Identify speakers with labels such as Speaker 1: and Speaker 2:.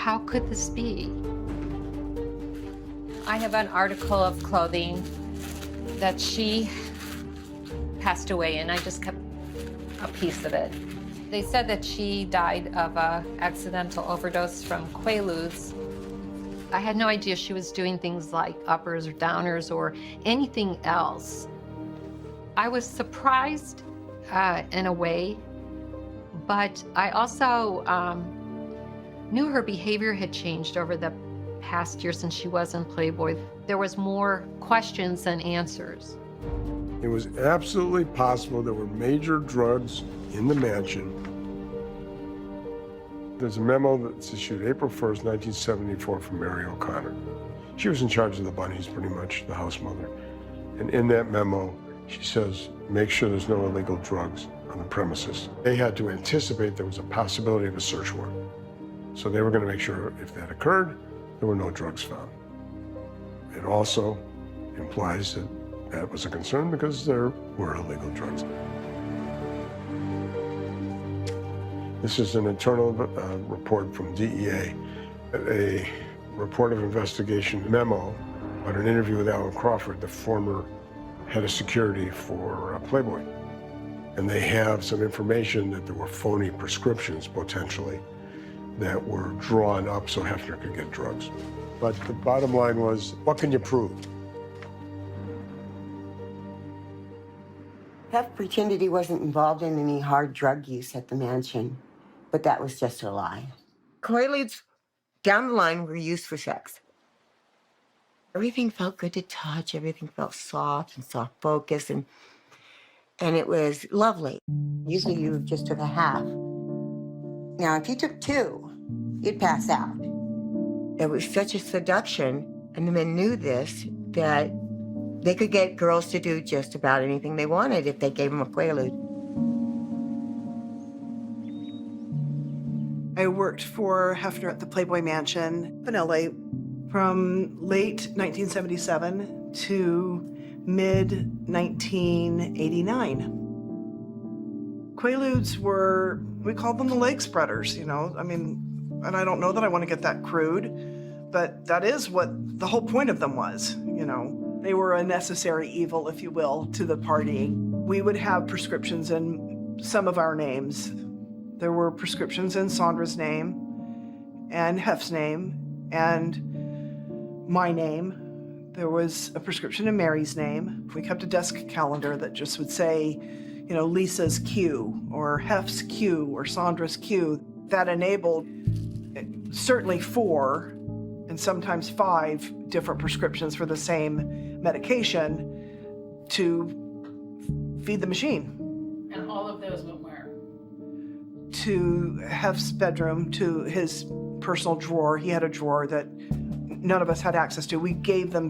Speaker 1: how could this be? I have an article of clothing that she passed away in. I just kept a piece of it. They said that she died of an accidental overdose from Quaaludes. I had no idea she was doing things like uppers or downers or anything else. I was surprised in a way, but I also knew her behavior had changed over the past year since she was in Playboy. There was more questions than answers.
Speaker 2: It was absolutely possible there were major drugs in the mansion. There's a memo that's issued April 1st, 1974 from Mary O'Connor. She was in charge of the bunnies, pretty much, the house mother. And in that memo, she says, make sure there's no illegal drugs on the premises. They had to anticipate there was a possibility of a search warrant. So they were going to make sure if that occurred, there were no drugs found. It also implies that that was a concern because there were illegal drugs. This is an internal report from DEA, a report of investigation memo on an interview with Alan Crawford, the former head of security for Playboy. And they have some information that there were phony prescriptions, potentially, that were drawn up so Hefner could get drugs. But the bottom line was, what can you prove?
Speaker 3: Hef pretended he wasn't involved in any hard drug use at the mansion, but that was just a lie. Quaaludes down the line were used for sex. Everything felt good to touch, everything felt soft and soft focus, and it was lovely. Usually you just took a half. Now, if you took two, you'd pass out. It was such a seduction, and the men knew this, that they could get girls to do just about anything they wanted if they gave them a Quaalude.
Speaker 4: I worked for Hefner at the Playboy Mansion in LA from late 1977 to mid-1989. Quaaludes were, we called them the leg spreaders, you know? I mean, and I don't know that I want to get that crude, but that is what the whole point of them was, you know? They were a necessary evil, if you will, to the party. We would have prescriptions in some of our names. There were prescriptions in Sandra's name, and Hef's name, and my name. There was a prescription in Mary's name. We kept a desk calendar that just would say, you know, Lisa's Q, or Hef's Q, or Sandra's Q. That enabled certainly 4, and sometimes 5 different prescriptions for the same medication to feed the machine.
Speaker 5: And all of those went where?
Speaker 4: To Hef's bedroom, to his personal drawer. He had a drawer that none of us had access to. We gave them